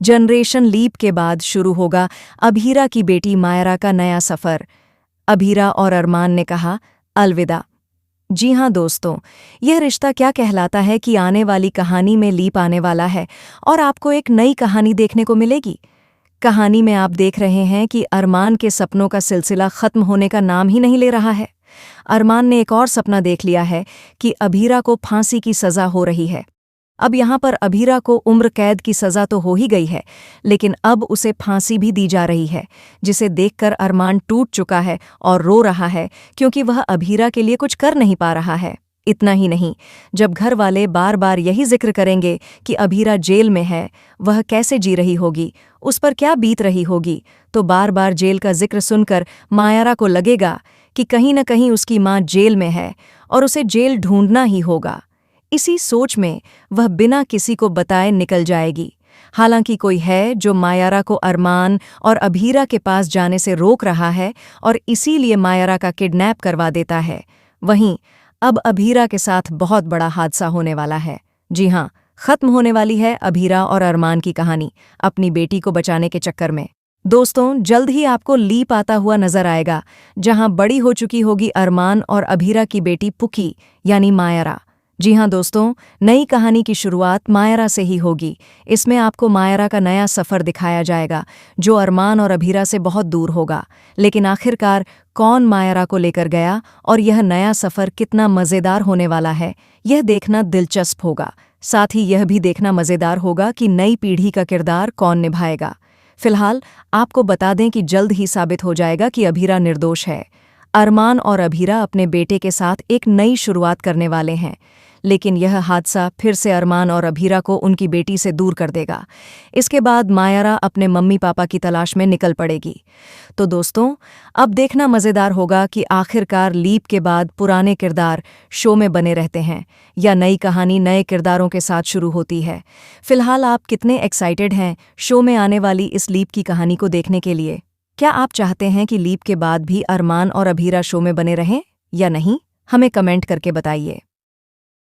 Generation leap के बाद शुरू होगा अभीरा की बेटी मायरा का नया सफ़र। अभीरा और अरमान ने कहा अलविदा। जी हाँ दोस्तों, यह रिश्ता क्या कहलाता है कि आने वाली कहानी में लीप आने वाला है और आपको एक नई कहानी देखने को मिलेगी। कहानी में आप देख रहे हैं कि अरमान के सपनों का सिलसिला खत्म होने का नाम ही नहीं ले रहा है। अरमान ने एक और सपना देख लिया है कि अभीरा को फांसी की सज़ा हो रही है। अब यहाँ पर अभीरा को उम्र कैद की सज़ा तो हो ही गई है, लेकिन अब उसे फांसी भी दी जा रही है, जिसे देखकर अरमान टूट चुका है और रो रहा है क्योंकि वह अभीरा के लिए कुछ कर नहीं पा रहा है। इतना ही नहीं, जब घर वाले बार बार यही जिक्र करेंगे कि अभीरा जेल में है, वह कैसे जी रही होगी, उस पर क्या बीत रही होगी, तो बार बार जेल का जिक्र सुनकर मायरा को लगेगा कि कहीं न कहीं उसकी माँ जेल में है और उसे जेल ढूंढना ही होगा। इसी सोच में वह बिना किसी को बताए निकल जाएगी। हालांकि कोई है जो मायरा को अरमान और अभीरा के पास जाने से रोक रहा है और इसीलिए मायरा का किडनैप करवा देता है। वहीं अब अभीरा के साथ बहुत बड़ा हादसा होने वाला है। जी हाँ, खत्म होने वाली है अभीरा और अरमान की कहानी अपनी बेटी को बचाने के चक्कर में। दोस्तों, जल्द ही आपको लीप आता हुआ नजर आएगा, जहां बड़ी हो चुकी होगी अरमान और अभीरा की बेटी पुकी यानी मायरा। जी हाँ दोस्तों, नई कहानी की शुरुआत मायरा से ही होगी। इसमें आपको मायरा का नया सफ़र दिखाया जाएगा जो अरमान और अभीरा से बहुत दूर होगा। लेकिन आखिरकार कौन मायरा को लेकर गया और यह नया सफ़र कितना मज़ेदार होने वाला है, यह देखना दिलचस्प होगा। साथ ही यह भी देखना मज़ेदार होगा कि नई पीढ़ी का किरदार कौन निभाएगा। फिलहाल आपको बता दें कि जल्द ही साबित हो जाएगा कि अभीरा निर्दोष है। अरमान और अभीरा अपने बेटे के साथ एक नई शुरुआत करने वाले हैं, लेकिन यह हादसा फिर से अरमान और अभीरा को उनकी बेटी से दूर कर देगा। इसके बाद मायरा अपने मम्मी पापा की तलाश में निकल पड़ेगी। तो दोस्तों, अब देखना मज़ेदार होगा कि आखिरकार लीप के बाद पुराने किरदार शो में बने रहते हैं या नई कहानी नए किरदारों के साथ शुरू होती है। फिलहाल आप कितने एक्साइटेड हैं शो में आने वाली इस लीप की कहानी को देखने के लिए? क्या आप चाहते हैं कि लीप के बाद भी अरमान और अभीरा शो में बने रहें या नहीं? हमें कमेंट करके बताइए।